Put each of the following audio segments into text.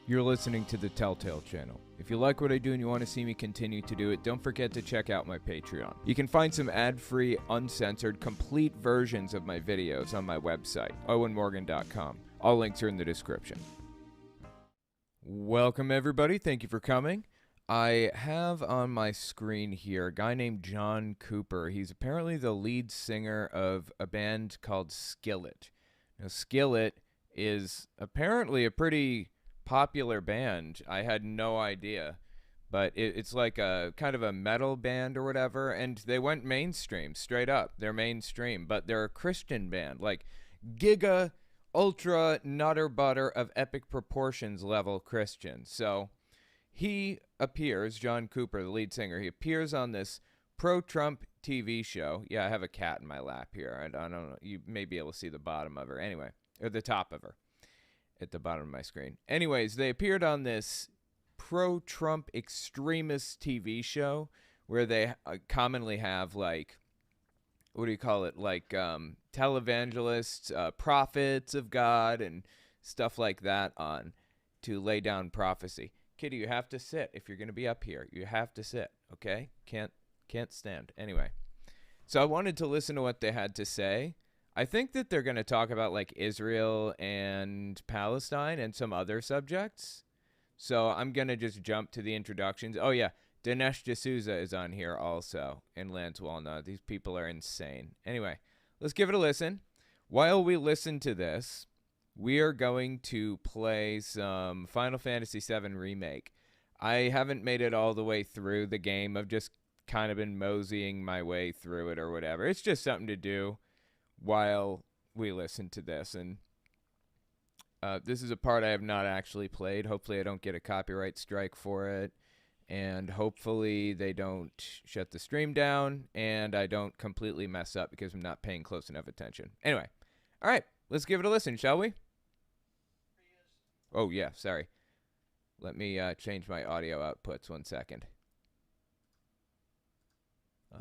You're listening to the Telltale channel. If you like what I do and you want to see me continue to do it, don't forget to check out my Patreon. You can find some ad-free, uncensored, complete versions of my videos on my website, owenmorgan.com. All links are in the description. Welcome everybody, thank you for coming. I have on my screen here a guy named John Cooper. He's apparently the lead singer of a band called Skillet. Now, Skillet is apparently a pretty popular band. I had no idea, but it's like a kind of a metal band or whatever, and they went mainstream, straight up. They're mainstream, but they're a Christian band, like giga, ultra, nutter butter of epic proportions level Christian. So he appears, John Cooper, the lead singer, he appears on this pro-Trump TV show. Yeah, I have a cat in my lap here. I don't know. You may be able to see the bottom of her. Anyway, or the top of her at the bottom of my screen. Anyways, they appeared on this pro-Trump extremist TV show where they commonly have, like, what do you call it? Like televangelists, prophets of God and stuff like that on to lay down prophecy. Kitty, you have to sit. If you're going to be up here, you have to sit, okay? Can't stand. Anyway, so I wanted to listen to what they had to say. I think that they're going to talk about, like, Israel and Palestine and some other subjects. So I'm going to just jump to the introductions. Oh, yeah, Dinesh D'sousa is on here also, and Lance Wallnau. These people are insane. Anyway, let's give it a listen. While we listen to this, we are going to play some Final Fantasy VII Remake. I haven't made it all the way through the game. I've just kind of been moseying my way through it or whatever. It's just something to do while we listen to this. And this is a part I have not actually played. Hopefully I don't get a copyright strike for it. And hopefully they don't shut the stream down. And I don't completely mess up because I'm not paying close enough attention. Anyway, all right, let's give it a listen, shall we? Oh, yeah, sorry. Let me change my audio outputs 1 second.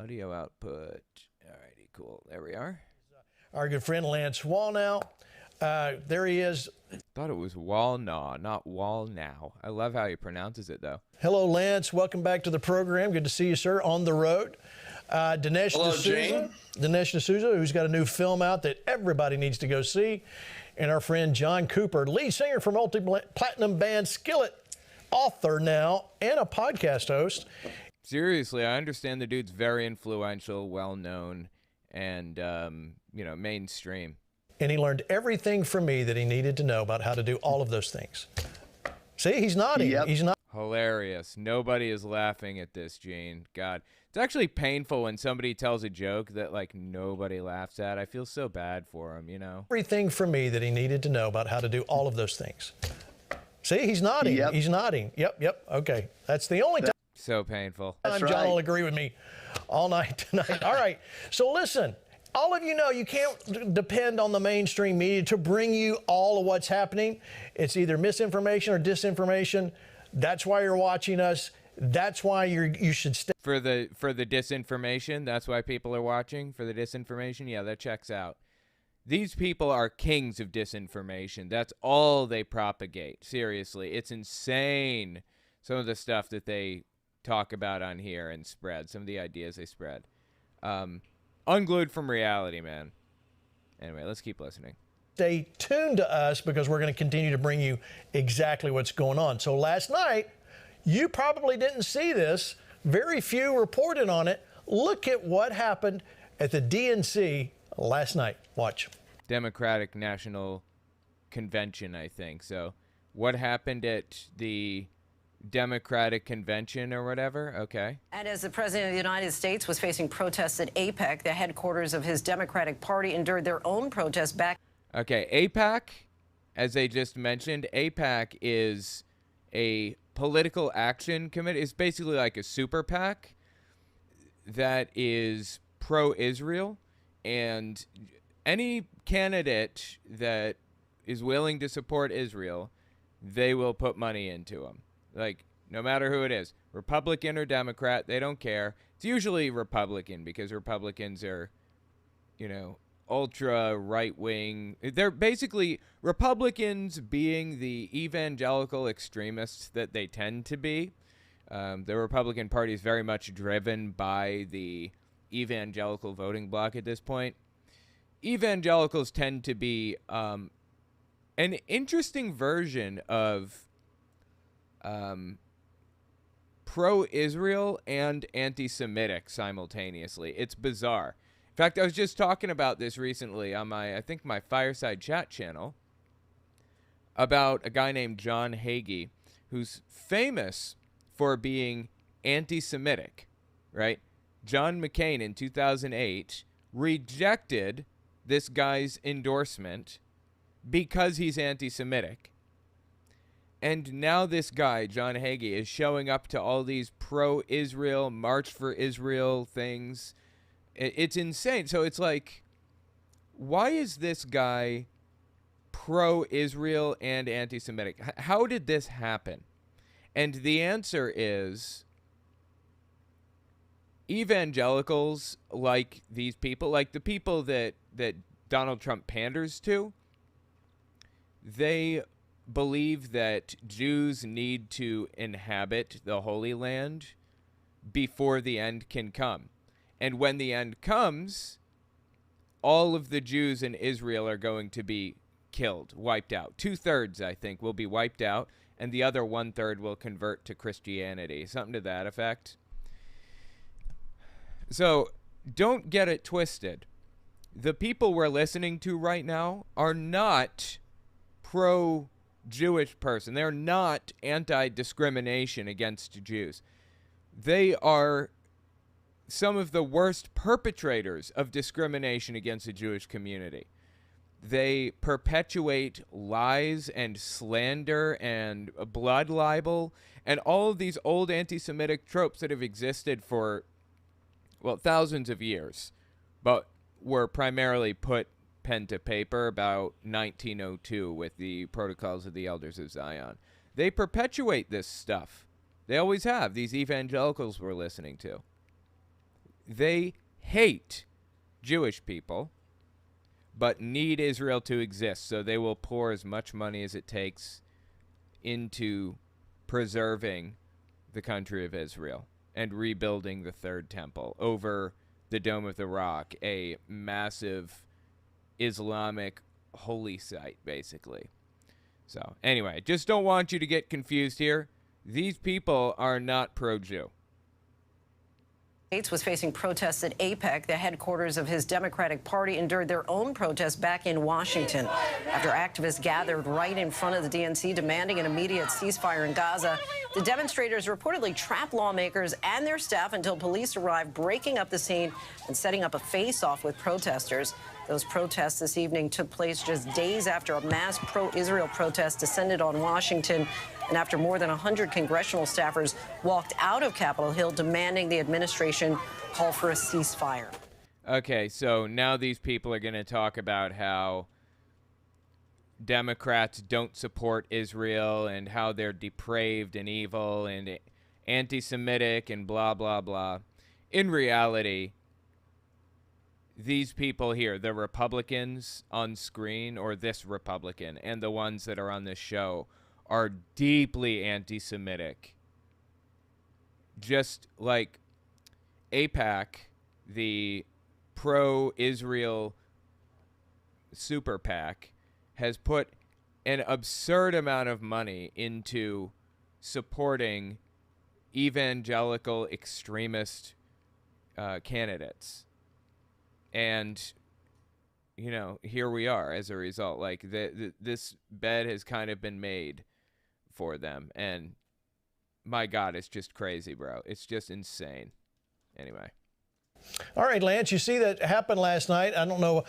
Audio output. Alrighty, cool. There we are. Our good friend Lance Wallnau. There he is. Thought it was Wallnau, not Wallnau. I love how he pronounces it, though. Hello, Lance. Welcome back to the program. Good to see you, sir, on the road. Dinesh D'sousa. Dinesh D'sousa, who's got a new film out that everybody needs to go see. And our friend John Cooper, lead singer for multi-platinum band Skillet, author now, and a podcast host. Seriously, I understand the dude's very influential, well-known, and, you know, mainstream. And he learned everything from me that he needed to know about how to do all of those things. See, he's nodding. Yep. He's not. Hilarious. Nobody is laughing at this, Gene. God. It's actually painful when somebody tells a joke that, like, nobody laughs at. I feel so bad for him, you know? Everything from me that he needed to know about how to do all of those things. See, he's nodding. Yep. He's nodding. Yep. Okay. That's the only time So painful. That's John right. will agree with me all night tonight. All right. So listen, all of you know you can't depend on the mainstream media to bring you all of what's happening. It's either misinformation or disinformation. That's why you're watching us. That's why you should stay. For the disinformation, that's why people are watching. For the disinformation, yeah, that checks out. These people are kings of disinformation. That's all they propagate. Seriously, it's insane. Some of the stuff that they talk about on here and spread, some of the ideas they spread. Unglued from reality, man. Anyway, let's keep listening. Stay tuned to us because we're going to continue to bring you exactly what's going on. So last night, you probably didn't see this. Very few reported on it. Look at what happened at the DNC last night. Watch. Democratic National Convention, I think. So what happened at the Democratic Convention or whatever? Okay. And as the President of the United States was facing protests at APEC, the headquarters of his Democratic Party endured their own protests back. Okay, APAC, as they just mentioned, APAC is a political action committee. It's basically like a super PAC that is pro-Israel, and any candidate that is willing to support Israel, they will put money into them. Like, no matter who it is, Republican or Democrat, they don't care. It's usually Republican because Republicans are, you know, ultra right-wing. They're basically Republicans being the evangelical extremists that they tend to be. The Republican Party is very much driven by the evangelical voting bloc at this point. Evangelicals tend to be an interesting version of pro-Israel and anti-Semitic simultaneously. It's bizarre. In fact, I was just talking about this recently on my Fireside Chat channel about a guy named John Hagee, who's famous for being anti-Semitic, right? John McCain in 2008 rejected this guy's endorsement because he's anti-Semitic. And now this guy, John Hagee, is showing up to all these pro-Israel, March for Israel things. It's insane. So it's like, why is this guy pro-Israel and anti-Semitic? How did this happen? And the answer is evangelicals, like these people, like the people that Donald Trump panders to, they believe that Jews need to inhabit the Holy Land before the end can come. And when the end comes, all of the Jews in Israel are going to be killed, wiped out. 2/3, I think, will be wiped out, and the other 1/3 will convert to Christianity. Something to that effect. So don't get it twisted. The people we're listening to right now are not pro-Jewish person. They're not anti-discrimination against Jews. They are some of the worst perpetrators of discrimination against the Jewish community. They perpetuate lies and slander and blood libel and all of these old anti-Semitic tropes that have existed for, well, thousands of years, but were primarily put pen to paper about 1902 with the Protocols of the Elders of Zion. They perpetuate this stuff. They always have, these evangelicals we're listening to. They hate Jewish people, but need Israel to exist, so they will pour as much money as it takes into preserving the country of Israel and rebuilding the Third Temple over the Dome of the Rock, a massive Islamic holy site, basically. So, anyway, just don't want you to get confused here. These people are not pro-Jew. Gates was facing protests at AIPAC. The headquarters of his Democratic Party endured their own protests back in Washington after activists gathered right in front of the DNC demanding an immediate ceasefire in Gaza. The demonstrators reportedly trapped lawmakers and their staff until police arrived, breaking up the scene and setting up a face-off with protesters. Those protests this evening took place just days after a mass pro-Israel protest descended on Washington and after more than 100 congressional staffers walked out of Capitol Hill demanding the administration call for a ceasefire. Okay, so now these people are going to talk about how Democrats don't support Israel and how they're depraved and evil and anti-Semitic and blah, blah, blah. In reality, these people here, the Republicans on screen, or this Republican, and the ones that are on this show, are deeply anti-Semitic. Just like AIPAC, the pro-Israel super PAC, has put an absurd amount of money into supporting evangelical extremist candidates. And, you know, here we are as a result. Like, this bed has kind of been made for them. And, my God, it's just crazy, bro. It's just insane. Anyway. All right, Lance, you see that happened last night. I don't know,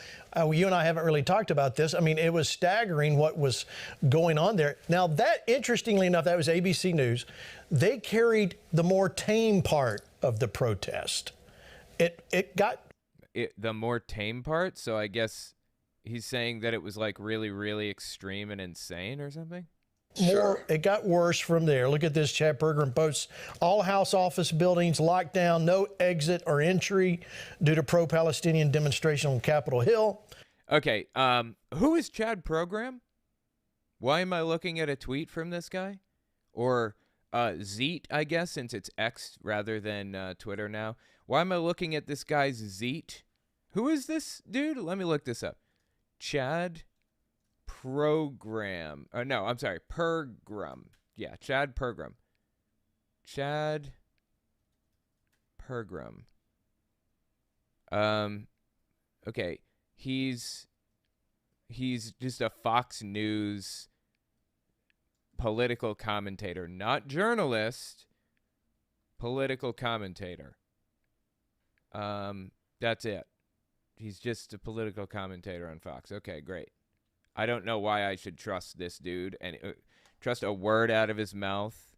you and I haven't really talked about this. I mean, it was staggering what was going on there. Now, that, interestingly enough, that was ABC News. They carried the more tame part of the protest. It got... the more tame part, so I guess he's saying that it was like really, really extreme and insane or something? It got worse from there. Look at this. Chad Pergram posts, all House office buildings locked down, no exit or entry due to pro-Palestinian demonstration on Capitol Hill. Okay, who is Chad Program? Why am I looking at a tweet from this guy? Or Zeet, I guess, since it's X rather than Twitter now. Why am I looking at this guy's Zeet? Who is this dude? Let me look this up. Chad Program. No, I'm sorry. Pergram. Yeah, Chad Pergram. Chad Pergram. Okay. He's just a Fox News political commentator, not journalist, political commentator. That's it. He's just a political commentator on Fox. Okay, great. I don't know why I should trust this dude and trust a word out of his mouth.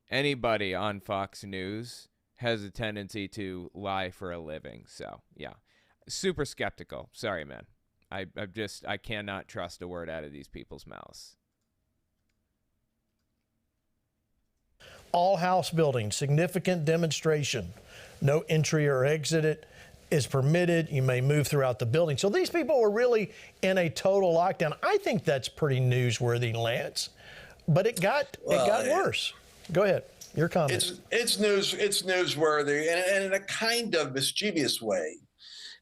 Anybody on Fox News has a tendency to lie for a living. So, yeah. Super skeptical. Sorry, man. I cannot trust a word out of these people's mouths. All House buildings, significant demonstration. No entry or exit is permitted. You may move throughout the building. So these people were really in a total lockdown. I think that's pretty newsworthy, Lance. But it got worse. Go ahead. Your comment. It's newsworthy, and in a kind of mischievous way.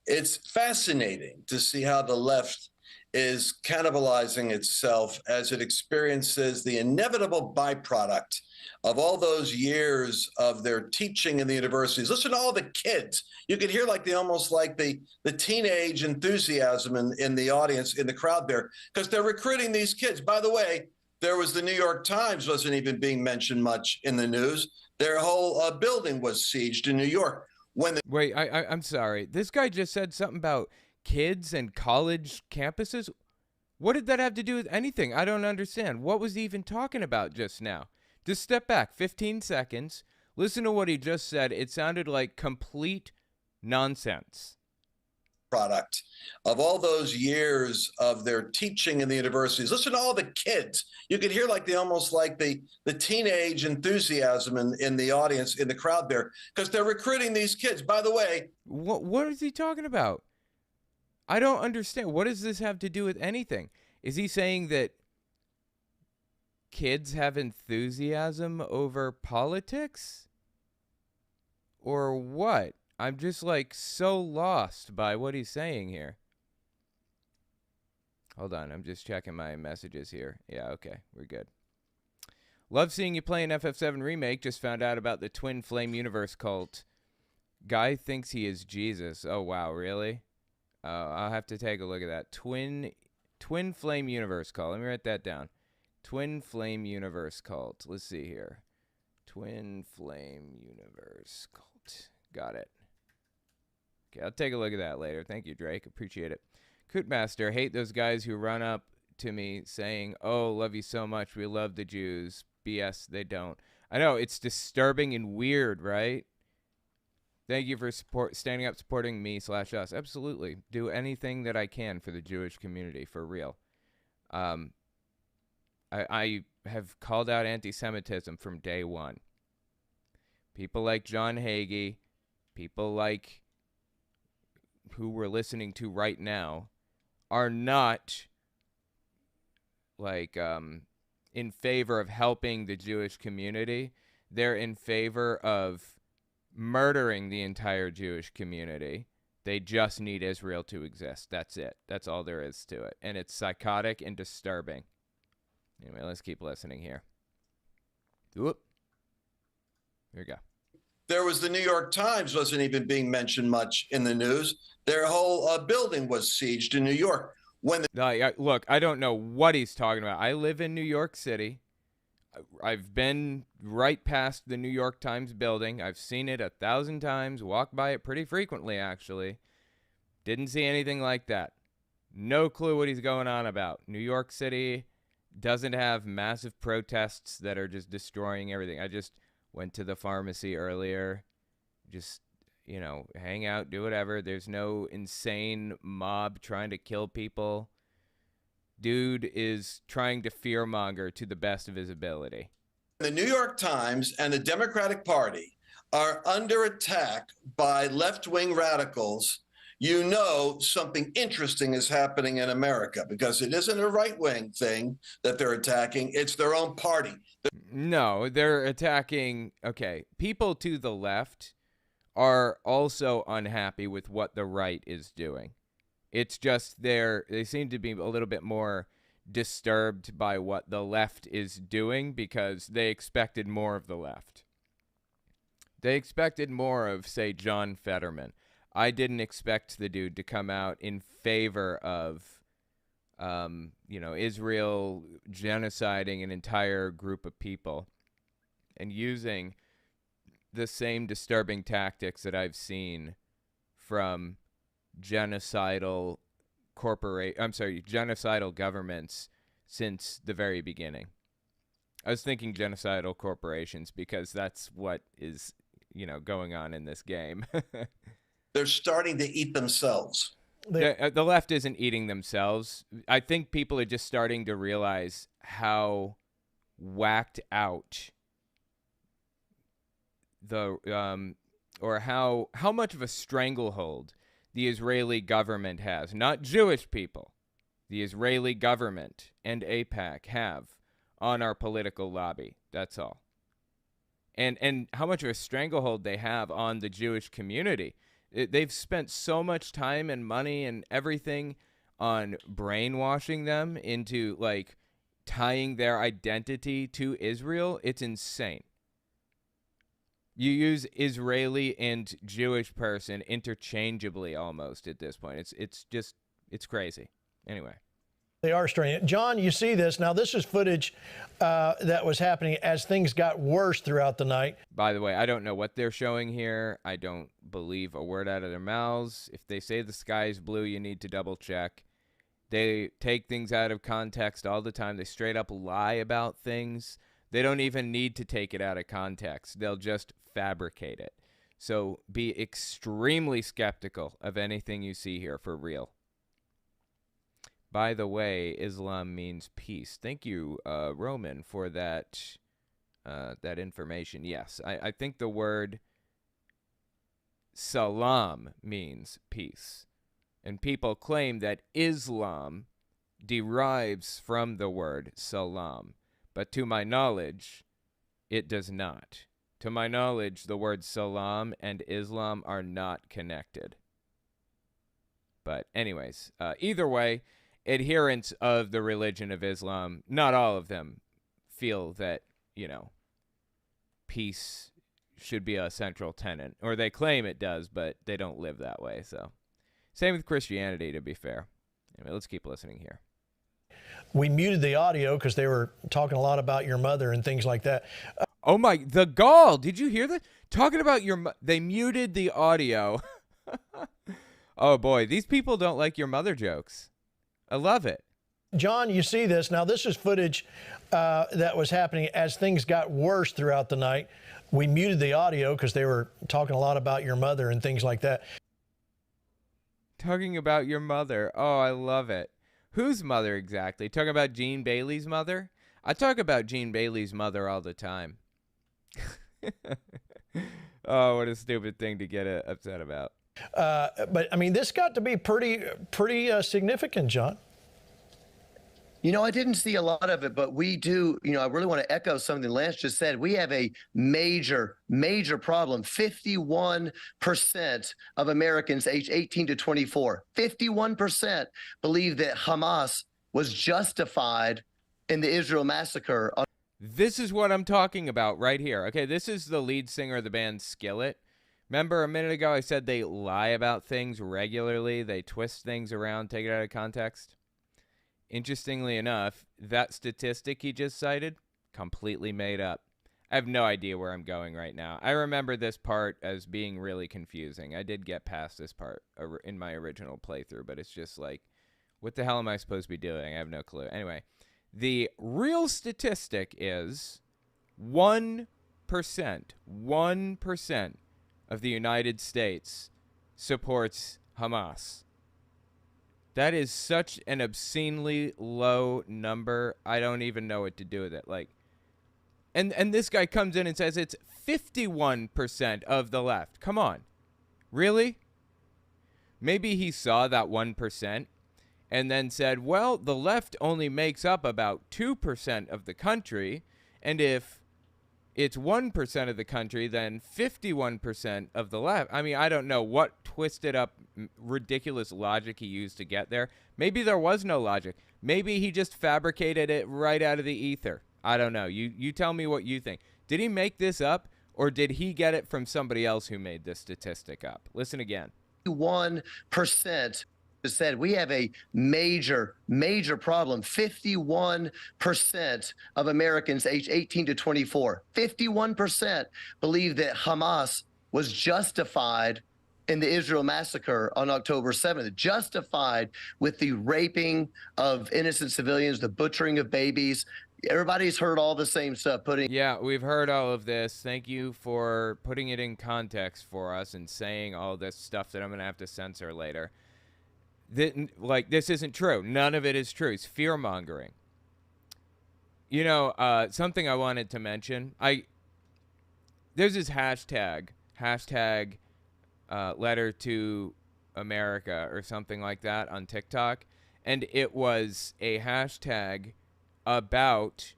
It's fascinating to see how the left is cannibalizing itself as it experiences the inevitable byproduct of all those years of their teaching in the universities. Listen to all the kids. You could hear almost like the teenage enthusiasm in the audience, in the crowd there, because they're recruiting these kids. By the way, there was the New York Times wasn't even being mentioned much in the news. Their whole building was sieged in New York. Wait, I'm sorry. This guy just said something about kids and college campuses. What did that have to do with anything? I don't understand. What was he even talking about just now? Just step back 15 seconds. Listen to what he just said. It sounded like complete nonsense. Product of all those years of their teaching in the universities. Listen to all the kids. You could hear almost like the teenage enthusiasm in the audience, in the crowd there, because they're recruiting these kids. By the way, what is he talking about? I don't understand. What does this have to do with anything? Is he saying that kids have enthusiasm over politics? Or what? I'm just so lost by what he's saying here. Hold on, I'm just checking my messages here. Yeah, okay, we're good. Love seeing you play an FF7 remake. Just found out about the Twin Flame Universe cult. Guy thinks he is Jesus. Oh, wow, really? I'll have to take a look at that. Twin Flame Universe cult. Let me write that down. Twin Flame Universe cult. Let's see here. Twin Flame Universe cult. Got it. Okay, I'll take a look at that later. Thank you, Drake. Appreciate it. Cootmaster, hate those guys who run up to me saying, oh, love you so much. We love the Jews. BS, they don't. I know, it's disturbing and weird, right? Thank you for standing up, supporting me/us. Absolutely. Do anything that I can for the Jewish community, for real. I have called out anti-Semitism from day one. People like John Hagee, people like who we're listening to right now, are not in favor of helping the Jewish community. They're in favor of murdering the entire Jewish community. They just need Israel to exist. That's it. That's all there is to it. And it's psychotic and disturbing. Anyway, let's keep listening here. Whoop. Here we go. There was the New York Times wasn't even being mentioned much in the news. Their whole building was sieged in New York. Look, I don't know what he's talking about. I live in New York City. I've been right past the New York Times building. I've seen it 1,000 times, walked by it pretty frequently, actually. Didn't see anything like that. No clue what he's going on about. New York City doesn't have massive protests that are just destroying everything. I just went to the pharmacy earlier. Just, hang out, do whatever. There's no insane mob trying to kill people. Dude is trying to fearmonger to the best of his ability. The New York Times and the Democratic Party are under attack by left-wing radicals. You know something interesting is happening in America, because it isn't a right-wing thing that they're attacking. It's their own party. No, they're attacking. Okay, people to the left are also unhappy with what the right is doing. It's just they seem to be a little bit more disturbed by what the left is doing because they expected more of the left. They expected more of, say, John Fetterman. I didn't expect the dude to come out in favor of, Israel genociding an entire group of people and using the same disturbing tactics that I've seen from genocidal governments since the very beginning. I was thinking genocidal corporations because that's what is, going on in this game. They're starting to eat themselves. The left isn't eating themselves. I think people are just starting to realize how whacked out or how much of a stranglehold the Israeli government has. Not Jewish people. The Israeli government and AIPAC have on our political lobby. That's all. And how much of a stranglehold they have on the Jewish community. They've spent so much time and money and everything on brainwashing them into, like, tying their identity to Israel. It's insane. You use Israeli and Jewish person interchangeably almost at this point. It's crazy. Anyway. They are strange. John, you see this. Now, this is footage that was happening as things got worse throughout the night. By the way, I don't know what they're showing here. I don't believe a word out of their mouths. If they say the sky is blue, you need to double check. They take things out of context all the time. They straight up lie about things. They don't even need to take it out of context. They'll just fabricate it. So be extremely skeptical of anything you see here for real. By the way, Islam means peace. Thank you, Roman, for that information. Yes, I think the word salam means peace. And people claim that Islam derives from the word salam. But to my knowledge, it does not. To my knowledge, the word salam and Islam are not connected. But anyways, either way, adherents of the religion of Islam, not all of them, feel that, peace should be a central tenet. Or they claim it does, but they don't live that way. So, same with Christianity, to be fair. Anyway, let's keep listening here. We muted the audio because they were talking a lot about your mother and things like that. Oh my, the gall. Did you hear that? Talking about they muted the audio. Oh boy, these people don't like your mother jokes. I love it. John, you see this. Now, this is footage that was happening as things got worse throughout the night. We muted the audio because they were talking a lot about your mother and things like that. Talking about your mother. Oh, I love it. Whose mother exactly? Talking about Gene Bailey's mother? I talk about Gene Bailey's mother all the time. Oh, what a stupid thing to get upset about. But, I mean, this got to be pretty significant, John. I didn't see a lot of it, but we do, I really want to echo something Lance just said. We have a major, major problem. 51% of Americans aged 18 to 24, 51% believe that Hamas was justified in the Israel massacre. This is what I'm talking about right here. Okay, this is the lead singer of the band Skillet. Remember a minute ago I said they lie about things regularly? They twist things around, take it out of context? Interestingly enough, that statistic he just cited, completely made up. I have no idea where I'm going right now. I remember this part as being really confusing. I did get past this part in my original playthrough, but it's just like, what the hell am I supposed to be doing? I have no clue. Anyway, the real statistic is 1% of the United States supports Hamas. That is such an obscenely low number. I don't even know what to do with it. Like, and this guy comes in and says it's 51% of the left. Come on. Really? Maybe he saw that 1% and then said, well, the left only makes up about 2% of the country, and if it's 1% of the country, then 51% of the left. I mean, I don't know what twisted up, ridiculous logic he used to get there. Maybe there was no logic. Maybe he just fabricated it right out of the ether. I don't know. You tell me what you think. Did he make this up, or did he get it from somebody else who made this statistic up? Listen again. 51% said we have a major problem. 51% of Americans aged 18 to 24, 51% believe that Hamas was justified in the Israel massacre on October 7th, justified with the raping of innocent civilians, the butchering of babies. Everybody's heard all the same stuff. Yeah, we've heard all of this. Thank you for putting it in context for us and saying all this stuff that I'm going to have to censor later. This isn't true. None of it is true. It's fear-mongering. You know, something I wanted to mention. There's this hashtag letter to America or something like that on TikTok, and it was a hashtag about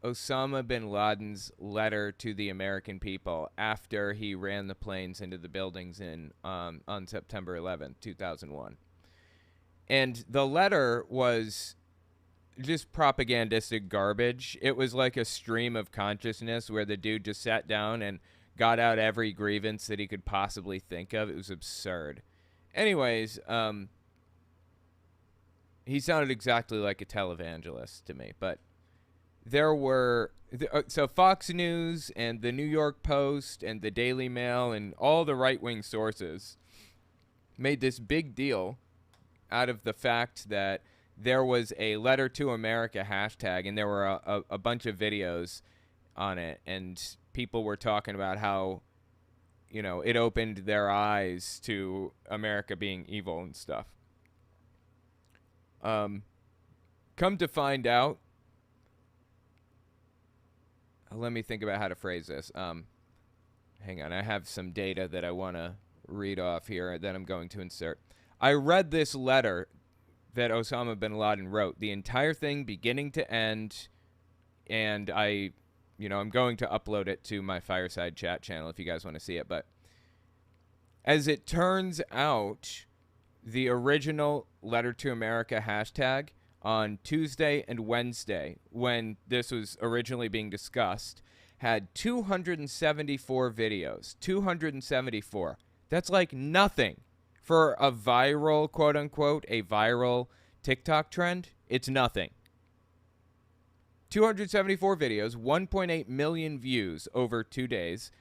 Osama bin Laden's letter to the American people after he ran the planes into the buildings on September 11th, 2001. And the letter was just propagandistic garbage. It was like a stream of consciousness where the dude just sat down and got out every grievance that he could possibly think of. It was absurd. Anyways, he sounded exactly like a televangelist to me, but there were so Fox News and the New York Post and the Daily Mail and all the right-wing sources made this big deal out of the fact that there was a letter to America hashtag, and there were a bunch of videos on it, and people were talking about how, you know, it opened their eyes to America being evil and stuff. Come to find out, let me think about how to phrase this. Hang on, I have some data that I want to read off here that I'm going to insert. I read this letter that Osama bin Laden wrote, the entire thing beginning to end, and I'm going to upload it to my Fireside Chat channel if you guys want to see it. But as it turns out, the original Letter to America hashtag on Tuesday and Wednesday, when this was originally being discussed, had 274 videos. 274. That's like nothing. For a viral, quote unquote, a viral TikTok trend, it's nothing. 274 videos, 1.8 million views over 2 days.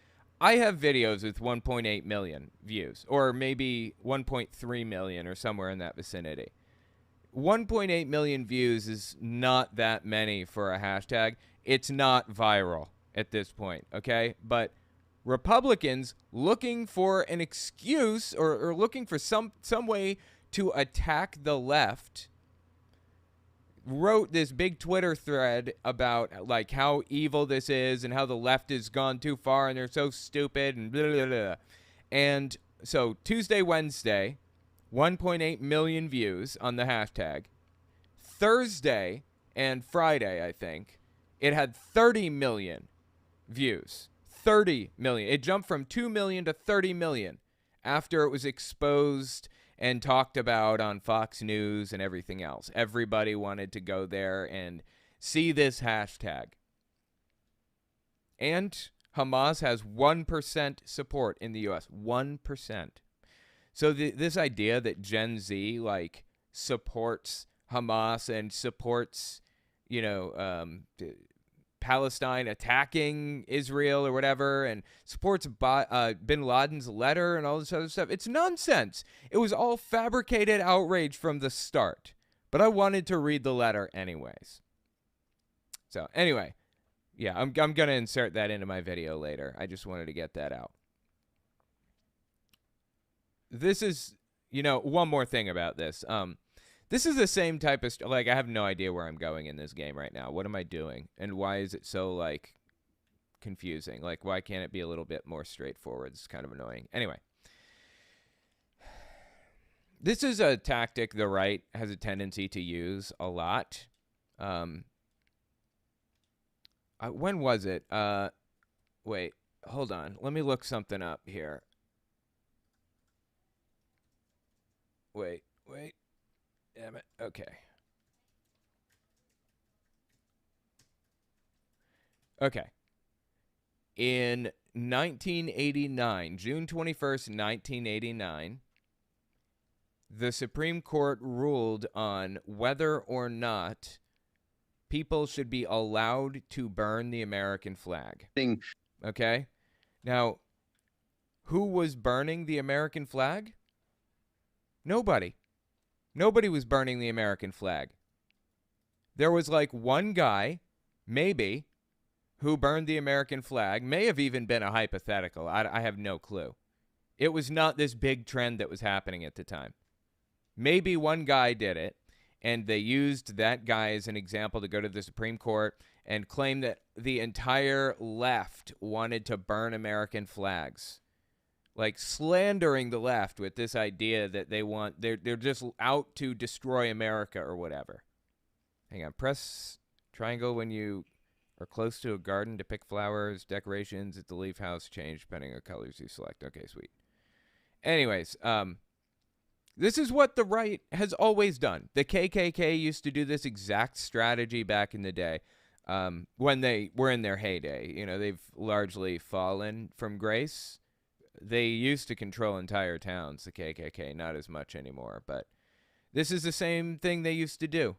I have videos with 1.8 million views, or maybe 1.3 million or somewhere in that vicinity. 1.8 million views is not that many for a hashtag. It's not viral at this point, okay? But Republicans looking for an excuse or looking for some way to attack the left wrote this big Twitter thread about like how evil this is and how the left has gone too far and they're so stupid and blah, blah, blah. And so Tuesday, Wednesday, 1.8 million views on the hashtag. Thursday and Friday, I think, it had 30 million views. 30 million. It jumped from 2 million to 30 million after it was exposed and talked about on Fox News and everything else. Everybody wanted to go there and see this hashtag. And Hamas has 1% support in the U.S. 1%. So this idea that Gen Z, like, supports Hamas and supports, Palestine attacking Israel or whatever, and supports bin Laden's letter and all this other stuff. It's nonsense. It was all fabricated outrage from the start. But I wanted to read the letter anyways. So anyway, yeah, I'm going to insert that into my video later. I just wanted to get that out. This is You know, one more thing about this. This is the same type of like, I have no idea where I'm going in this game right now. What am I doing? And why is it so, like, confusing? Like, why can't it be a little bit more straightforward? It's kind of annoying. Anyway. This is a tactic the right has a tendency to use a lot. When was it? Wait, hold on. Let me look something up here. Wait. Damn it. Okay. In 1989, June 21st, 1989, the Supreme Court ruled on whether or not people should be allowed to burn the American flag. Okay? Now, who was burning the American flag? Nobody. Nobody was burning the American flag. There was like one guy, maybe, who burned the American flag. May have even been a hypothetical. I have no clue. It was not this big trend that was happening at the time. Maybe one guy did it, and they used that guy as an example to go to the Supreme Court and claim that the entire left wanted to burn American flags. Like slandering the left with this idea that they're just out to destroy America or whatever. Hang on, press triangle when you are close to a garden to pick flowers, decorations at the leaf house change depending on colors you select. Okay, sweet. Anyways, this is what the right has always done. The KKK used to do this exact strategy back in the day when they were in their heyday. You know, they've largely fallen from grace. They used to control entire towns, the KKK, not as much anymore. But this is the same thing they used to do.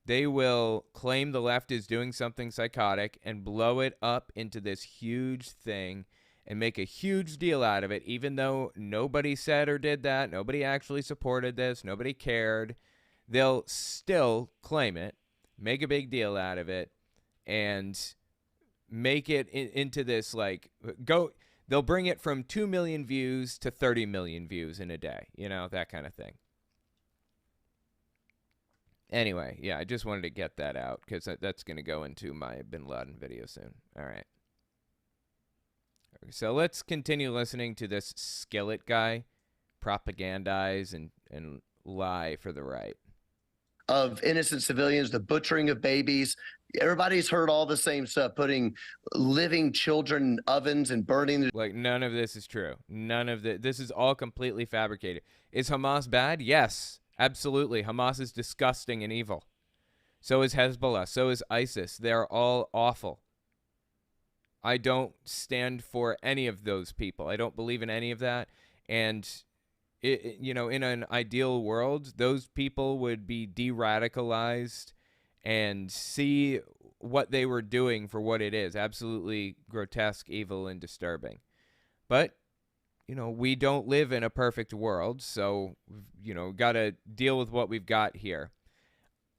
They will claim the left is doing something psychotic and blow it up into this huge thing and make a huge deal out of it, even though nobody said or did that. Nobody actually supported this. Nobody cared. They'll still claim it, make a big deal out of it, and make it into this, like, they'll bring it from 2 million views to 30 million views in a day, you know, that kind of thing. Anyway, yeah, I just wanted to get that out because that's going to go into my Bin Laden video soon. All right. So let's continue listening to this Skillet guy propagandize and lie for the right. Of innocent civilians, the butchering of babies. Everybody's heard all the same stuff, putting living children in ovens and burning. Like, none of this is true. None of this is all completely fabricated. Is Hamas bad? Yes, absolutely. Hamas is disgusting and evil. So is Hezbollah. So is ISIS. They're all awful. I don't stand for any of those people. I don't believe in any of that. And, you know, in an ideal world, those people would be de-radicalized and see what they were doing for what it is. Absolutely grotesque, evil, and disturbing. But, you know, we don't live in a perfect world. So, you know, got to deal with what we've got here.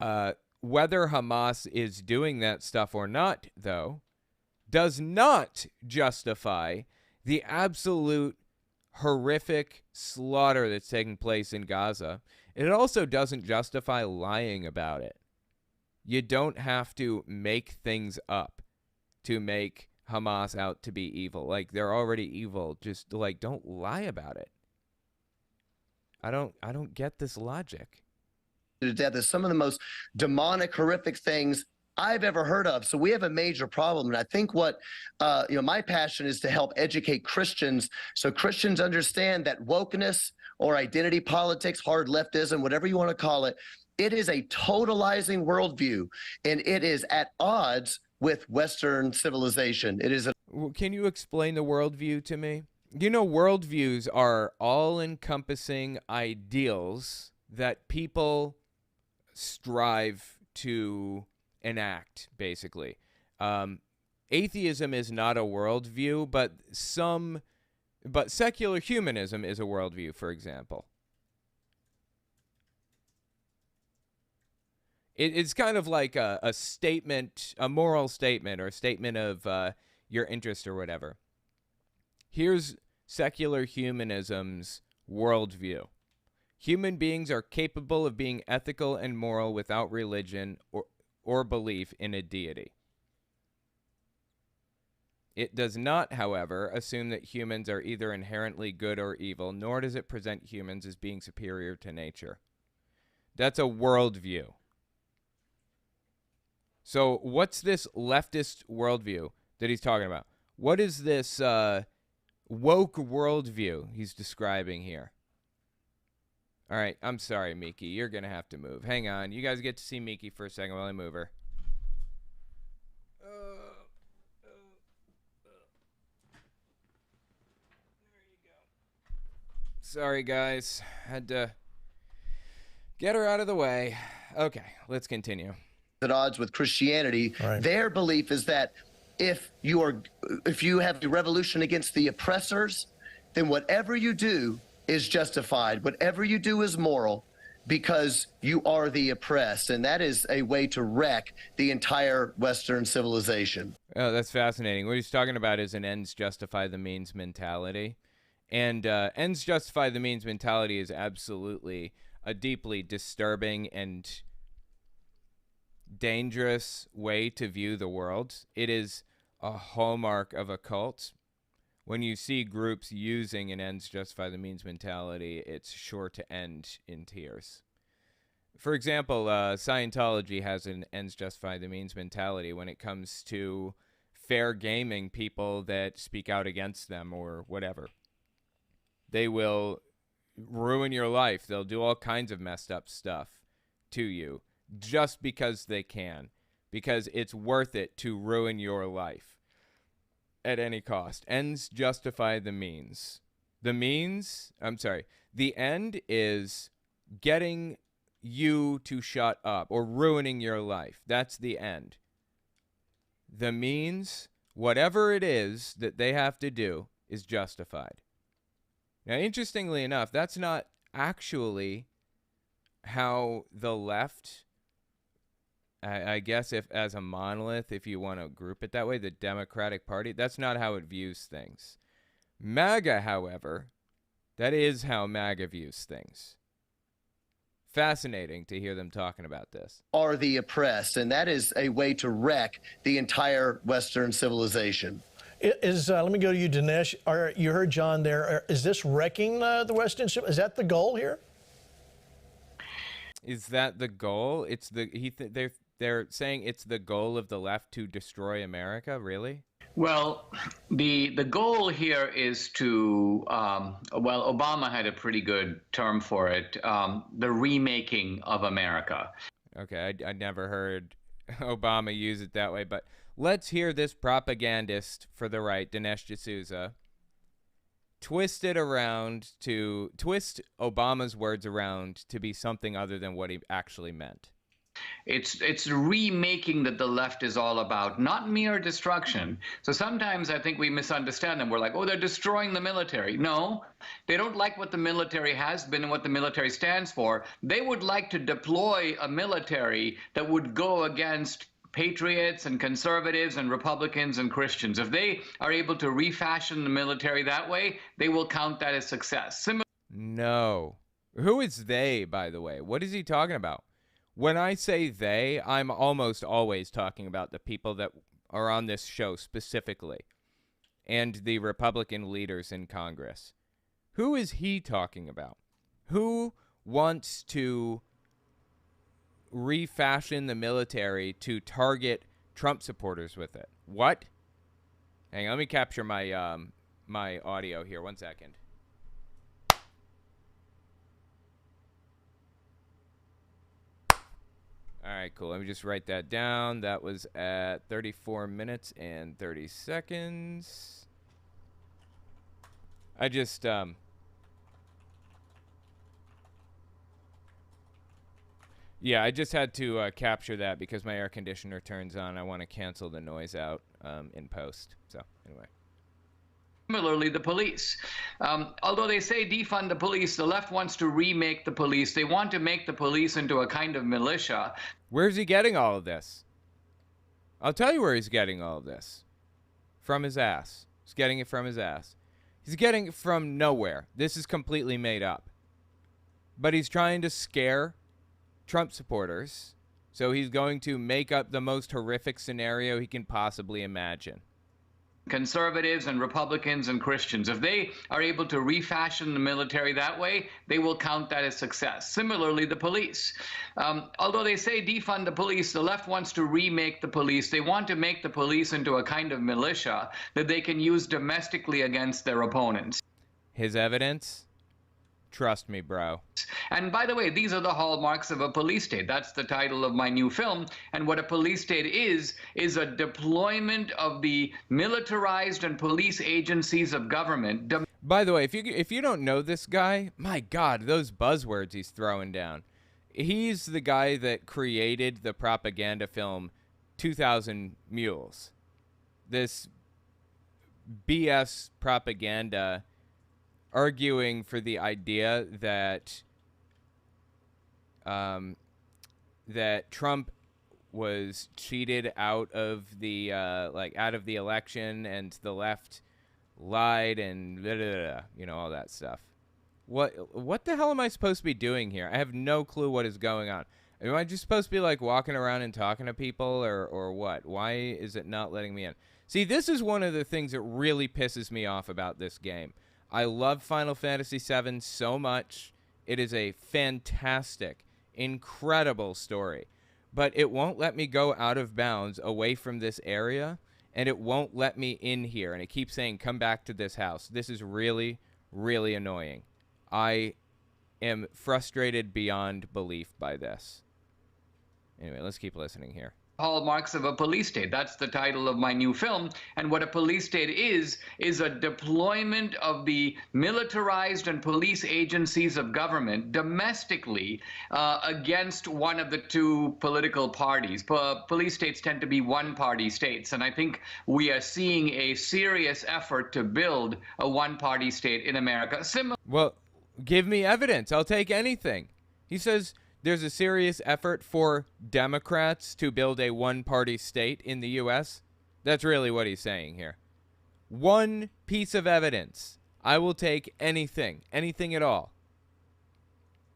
Whether Hamas is doing that stuff or not, though, does not justify the absolute horrific slaughter that's taking place in Gaza. It also doesn't justify lying about it. You don't have to make things up to make Hamas out to be evil. Like, they're already evil. Just, like, don't lie about it. I don't get this logic. To death is some of the most demonic, horrific things I've ever heard of. So we have a major problem. And I think what, my passion is to help educate Christians so Christians understand that wokeness or identity politics, hard leftism, whatever you want to call it, it is a totalizing worldview, and it is at odds with Western civilization. It is. Can you explain the worldview to me? You know, worldviews are all-encompassing ideals that people strive to enact, basically. Atheism is not a worldview, but secular humanism is a worldview, for example. It's kind of like a statement, a moral statement, or a statement of your interest or whatever. Here's secular humanism's worldview. Human beings are capable of being ethical and moral without religion or belief in a deity. It does not, however, assume that humans are either inherently good or evil, nor does it present humans as being superior to nature. That's a worldview. So what's this leftist worldview that he's talking about? What is this woke worldview he's describing here? All right, I'm sorry, Miki. You're going to have to move. Hang on. You guys get to see Miki for a second while I move her. There you go. Sorry, guys. Had to get her out of the way. Okay, let's continue. At odds with Christianity. Right. Their belief is that if you have a revolution against the oppressors, then whatever you do is justified. Whatever you do is moral because you are the oppressed. And that is a way to wreck the entire Western civilization. Oh, that's fascinating. What he's talking about is an ends justify the means mentality. And ends justify the means mentality is absolutely a deeply disturbing and dangerous way to view the world. It is a hallmark of a cult. When you see groups using an ends justify the means mentality, it's sure to end in tears. For example, Scientology has an ends justify the means mentality when it comes to fair gaming people that speak out against them or whatever. They will ruin your life. They'll do all kinds of messed up stuff to you just because they can, because it's worth it to ruin your life at any cost. Ends justify the means. The end is getting you to shut up or ruining your life. That's the end. The means, whatever it is that they have to do, is justified. Now, interestingly enough, that's not actually how the left, I guess if as a monolith, if you want to group it that way, the Democratic Party, that's not how it views things. MAGA, however, that is how MAGA views things. Fascinating to hear them talking about this. Are the oppressed, and that is a way to wreck the entire Western civilization. Let me go to you, Dinesh. You heard John there. Is this wrecking the Western civilization? Is that the goal here? Is that the goal? It's they're saying it's the goal of the left to destroy America, really? Well, the goal here is to, Obama had a pretty good term for it, the remaking of America. Okay, I never heard Obama use it that way, but let's hear this propagandist for the right, Dinesh D'sousa, twist Obama's words around to be something other than what he actually meant. It's remaking that the left is all about, not mere destruction. So sometimes I think we misunderstand them. We're like, oh, they're destroying the military. No, they don't like what the military has been and what the military stands for. They would like to deploy a military that would go against patriots and conservatives and Republicans and Christians. If they are able to refashion the military that way, they will count that as success. No. Who is they, by the way? What is he talking about? When I say they, I'm almost always talking about the people that are on this show specifically and the Republican leaders in Congress. Who is he talking about? Who wants to refashion the military to target Trump supporters with it? What? Hang on, let me capture my my audio here. 1 second. All right, cool. Let me just write that down. That was at 34 minutes and 30 seconds. I just yeah, I just had to capture that because my air conditioner turns on. I want to cancel the noise out in post. So anyway. Similarly, the police. Although they say defund the police, the left wants to remake the police. They want to make the police into a kind of militia. Where's he getting all of this? I'll tell you where he's getting all of this. From his ass. He's getting it from his ass. He's getting it from nowhere. This is completely made up. But he's trying to scare Trump supporters, so he's going to make up the most horrific scenario he can possibly imagine. Conservatives and Republicans and Christians, if they are able to refashion the military that way, they will count that as success. Similarly, the police. Although they say defund the police, the left wants to remake the police. They want to make the police into a kind of militia that they can use domestically against their opponents. His evidence? Trust me, bro. And by the way, these are the hallmarks of a police state. That's the title of my new film. And what a police state is a deployment of the militarized and police agencies of government. By the way, if you don't know this guy, my God, those buzzwords he's throwing down. He's the guy that created the propaganda film 2,000 Mules. This BS propaganda arguing for the idea that that Trump was cheated out of the election and the left lied and blah, blah, blah, you know, all that stuff. What the hell am I supposed to be doing here? I have no clue what is going on. Am I just supposed to be like walking around and talking to people or what? Why is it not letting me in? See, this is one of the things that really pisses me off about this game. I love Final Fantasy VII so much. It is a fantastic, incredible story. But it won't let me go out of bounds away from this area, and it won't let me in here. And it keeps saying, come back to this house. This is really, really annoying. I am frustrated beyond belief by this. Anyway, let's keep listening here. Hallmarks of a police state. That's the title of my new film. And what a police state is a deployment of the militarized and police agencies of government domestically against one of the two political parties. Police states tend to be one-party states, and I think we are seeing a serious effort to build a one-party state in America. Well, give me evidence. I'll take anything. He says there's a serious effort for Democrats to build a one-party state in the U.S. That's really what he's saying here. One piece of evidence. I will take anything at all.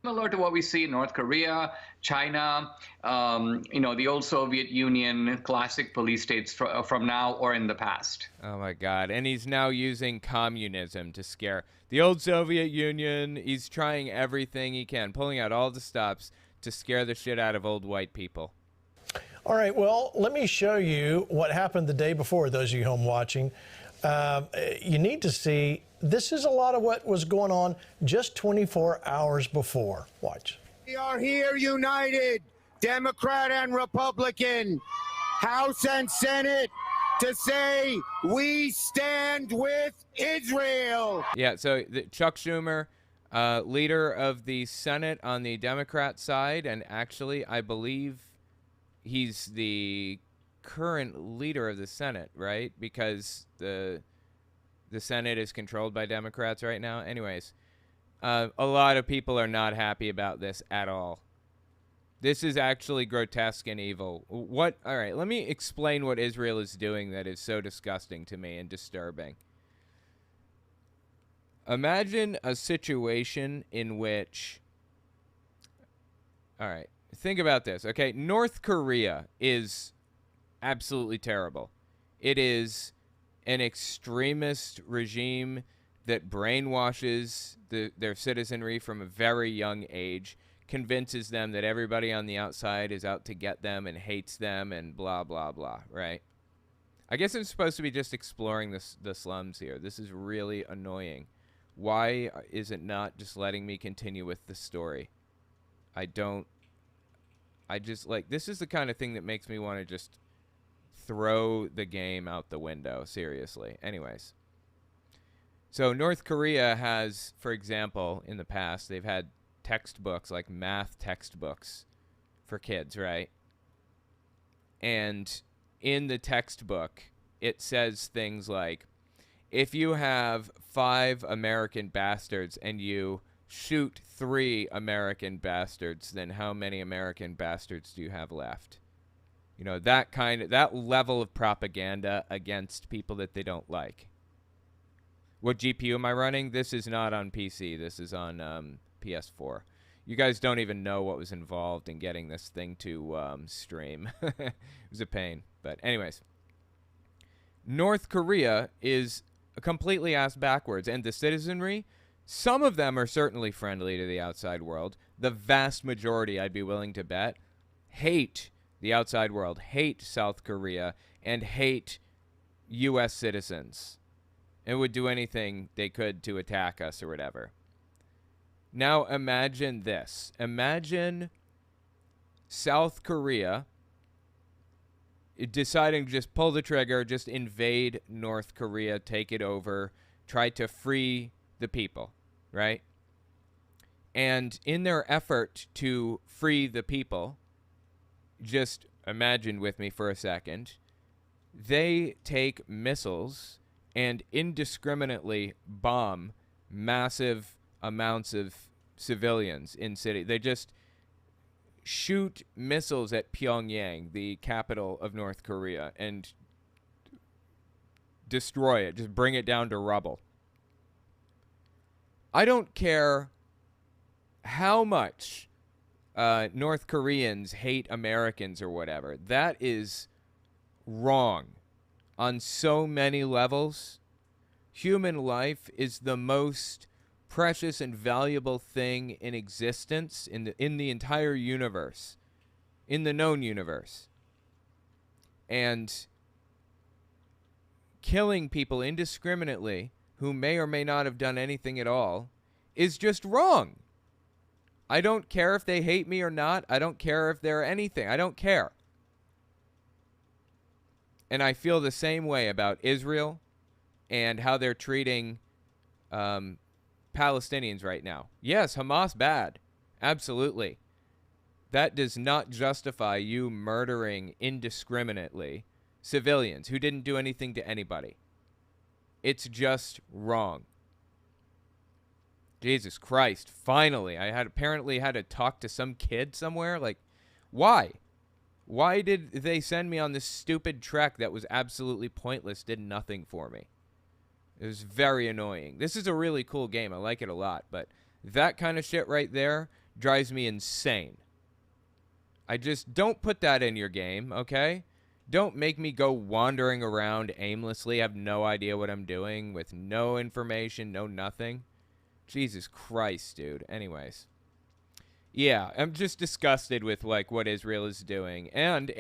Similar to what we see in North Korea, China, the old Soviet Union, classic police states from now or in the past. Oh, my God. And he's now using communism to scare the old Soviet Union. He's trying everything he can, pulling out all the stops to scare the shit out of old white people. All right, well, let me show you what happened the day before, those of you home watching. You need to see, this is a lot of what was going on just 24 hours before. Watch. We are here united, Democrat and Republican, House and Senate, to say we stand with Israel. Yeah, so Chuck Schumer, leader of the Senate on the Democrat side, and actually I believe he's the current leader of the Senate, right? Because the Senate is controlled by Democrats right now. Anyways, a lot of people are not happy about this at all. This is actually grotesque and evil. All right, let me explain what Israel is doing that is so disgusting to me and disturbing. Imagine a situation in which, all right, think about this, okay? North Korea is absolutely terrible. It is an extremist regime that brainwashes their citizenry from a very young age, convinces them that everybody on the outside is out to get them and hates them and blah, blah, blah, right? I guess I'm supposed to be just exploring the slums here. This is really annoying. Why is it not just letting me continue with the story? This is the kind of thing that makes me want to just throw the game out the window, seriously. Anyways. So North Korea has, for example, in the past, they've had textbooks, like math textbooks for kids, right? And in the textbook, it says things like, if you have 5 American bastards and you shoot 3 American bastards, then how many American bastards do you have left? You know, that level of propaganda against people that they don't like. What GPU am I running? This is not on PC. This is on PS4. You guys don't even know what was involved in getting this thing to stream. It was a pain. But anyways, North Korea is completely ass backwards, and the citizenry, some of them are certainly friendly to the outside world. The vast majority, I'd be willing to bet, hate the outside world, hate South Korea, and hate U.S. citizens, and would do anything they could to attack us or whatever. Now imagine this. Imagine South Korea deciding to just pull the trigger, just invade North Korea, take it over, try to free the people, right? And in their effort to free the people, just imagine with me for a second, they take missiles and indiscriminately bomb massive amounts of civilians in city. They just shoot missiles at Pyongyang, the capital of North Korea, and destroy it, just bring it down to rubble. I don't care how much North Koreans hate Americans or whatever. That is wrong on so many levels. Human life is the most precious and valuable thing in existence in the entire universe, in the known universe. And killing people indiscriminately who may or may not have done anything at all is just wrong. I don't care if they hate me or not. I don't care if they're anything. I don't care. And I feel the same way about Israel and how they're treating Palestinians right now. Yes, Hamas bad. Absolutely. That does not justify you murdering indiscriminately civilians who didn't do anything to anybody. It's just wrong. Jesus Christ, finally. I apparently had to talk to some kid somewhere. Like, why? Why did they send me on this stupid trek that was absolutely pointless, did nothing for me? It was very annoying. This is a really cool game. I like it a lot, but that kind of shit right there drives me insane. I just don't put that in your game, okay? Don't make me go wandering around aimlessly, have no idea what I'm doing, with no information, no nothing. Jesus Christ, dude. Anyways. Yeah, I'm just disgusted with, like, what Israel is doing. And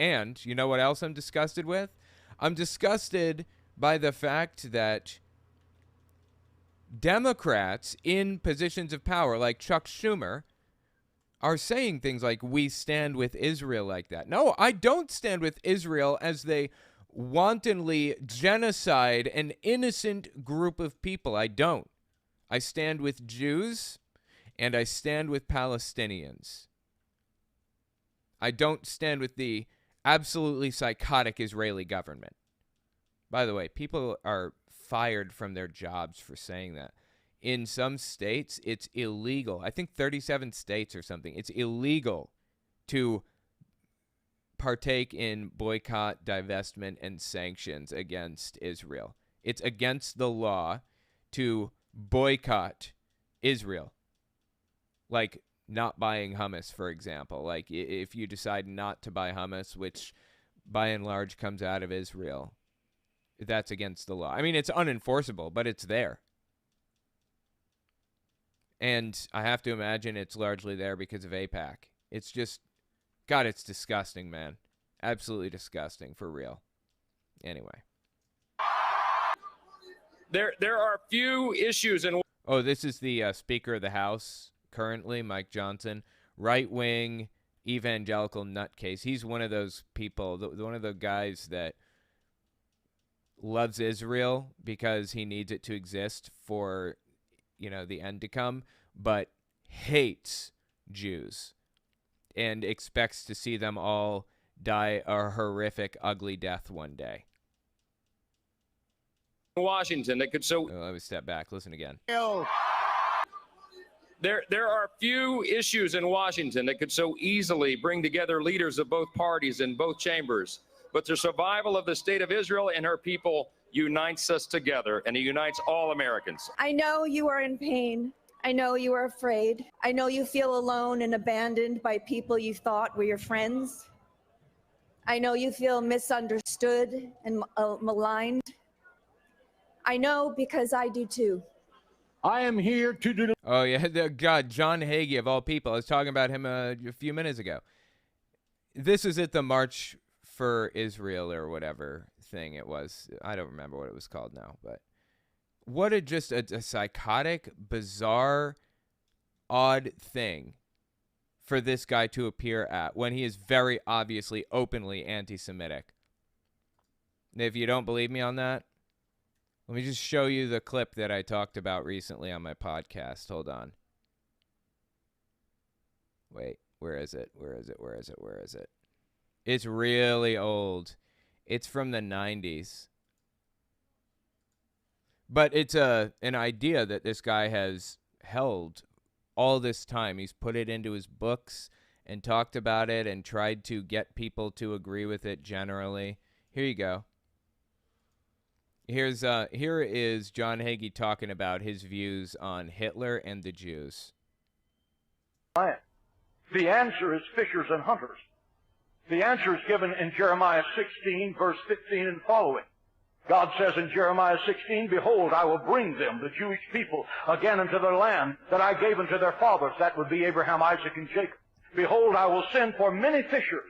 you know what else I'm disgusted with? I'm disgusted by the fact that Democrats in positions of power, like Chuck Schumer, are saying things like, we stand with Israel like that. No, I don't stand with Israel as they wantonly genocide an innocent group of people. I don't. I stand with Jews, and I stand with Palestinians. I don't stand with the absolutely psychotic Israeli government. By the way, people are fired from their jobs for saying that. In some states, it's illegal. I think 37 states or something. It's illegal to partake in boycott, divestment, and sanctions against Israel. It's against the law to boycott Israel. Like not buying hummus, for example. Like if you decide not to buy hummus, which by and large comes out of Israel, that's against the law. I mean, it's unenforceable, but it's there. And I have to imagine it's largely there because of AIPAC. It's just, God, it's disgusting, man. Absolutely disgusting, for real. Anyway. There are few issues in... Oh, this is the Speaker of the House currently, Mike Johnson. Right-wing evangelical nutcase. He's one of those people, one of the guys that loves Israel because he needs it to exist for, you know, the end to come, but hates Jews and expects to see them all die a horrific, ugly death one day. Washington that could so... Oh, let me step back. Listen again. There are few issues in Washington that could so easily bring together leaders of both parties in both chambers. But the survival of the state of Israel and her people, unites us together, and it unites all Americans. I know you are in pain. I know you are afraid. I know you feel alone and abandoned by people you thought were your friends. I know you feel misunderstood and maligned. I know because I do too. I am here to do. Oh, yeah. God, John Hagee, of all people. I was talking about him a few minutes ago. This is at the March for Israel or whatever thing it was. I don't remember what it was called now, but what a psychotic, bizarre, odd thing for this guy to appear at when he is very obviously openly anti-Semitic. If you don't believe me on that, let me just show you the clip that I talked about recently on my podcast. Hold on. Wait, where is it? Where is it? Where is it? Where is it? It's really old. It's from the 90s. But it's an idea that this guy has held all this time. He's put it into his books and talked about it and tried to get people to agree with it generally. Here you go. Here is John Hagee talking about his views on Hitler and the Jews. The answer is fishers and hunters. The answer is given in Jeremiah 16, verse 15 and following. God says in Jeremiah 16, behold, I will bring them, the Jewish people, again into their land that I gave unto their fathers. That would be Abraham, Isaac, and Jacob. Behold, I will send for many fishers,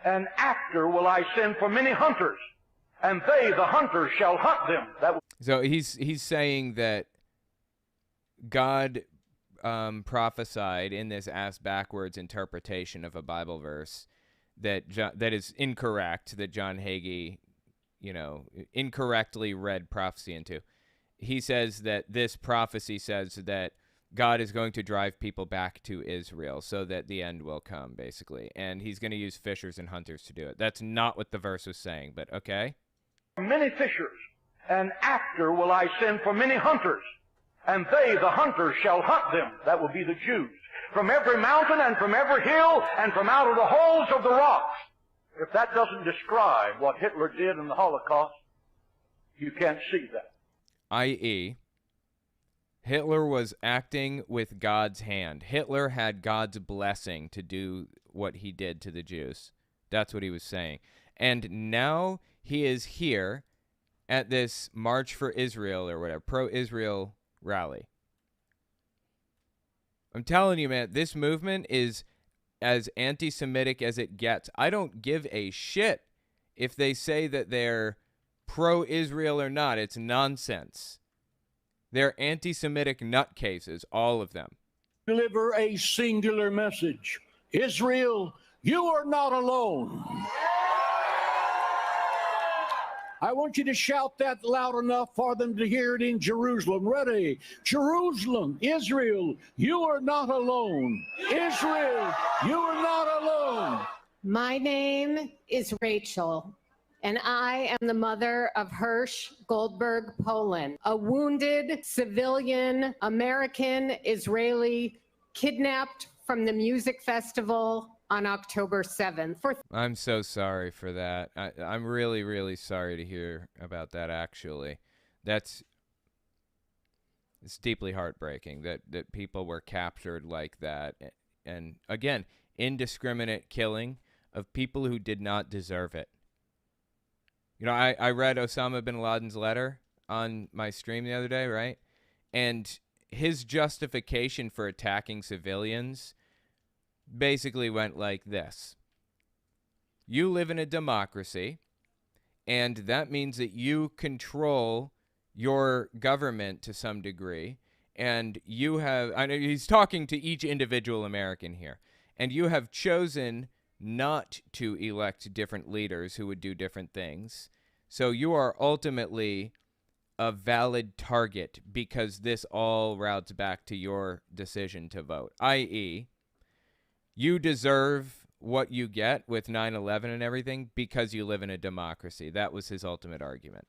and after will I send for many hunters. And they, the hunters, shall hunt them. So he's saying that God prophesied in this ass-backwards interpretation of a Bible verse that is incorrect, that John Hagee, incorrectly read prophecy into. He says that this prophecy says that God is going to drive people back to Israel so that the end will come, basically. And he's going to use fishers and hunters to do it. That's not what the verse was saying, but okay. Many fishers, and after will I send for many hunters, and they, the hunters, shall hunt them. That will be the Jews. From every mountain and from every hill and from out of the holes of the rocks. If that doesn't describe what Hitler did in the Holocaust, you can't see that. I.e., Hitler was acting with God's hand. Hitler had God's blessing to do what he did to the Jews. That's what he was saying. And now he is here at this March for Israel or whatever, pro-Israel rally. I'm telling you, man, this movement is as anti-Semitic as it gets. I don't give a shit if they say that they're pro-Israel or not. It's nonsense. They're anti-Semitic nutcases, all of them. Deliver a singular message. Israel, you are not alone. I want you to shout that loud enough for them to hear it in Jerusalem. Ready? Jerusalem, Israel, you are not alone. Israel, you are not alone. My name is Rachel, and I am the mother of Hirsch Goldberg Poland, a wounded civilian American Israeli kidnapped from the music festival on October 7th. I'm so sorry for that. I'm really, really sorry to hear about that, actually. It's deeply heartbreaking that people were captured like that. And, again, indiscriminate killing of people who did not deserve it. I read Osama bin Laden's letter on my stream the other day, right? And his justification for attacking civilians basically went like this. You live in a democracy, and that means that you control your government to some degree, and you have, I know he's talking to each individual American here, and you have chosen not to elect different leaders who would do different things. So you are ultimately a valid target because this all routes back to your decision to vote, i.e., you deserve what you get with 9/11 and everything because you live in a democracy. That was his ultimate argument.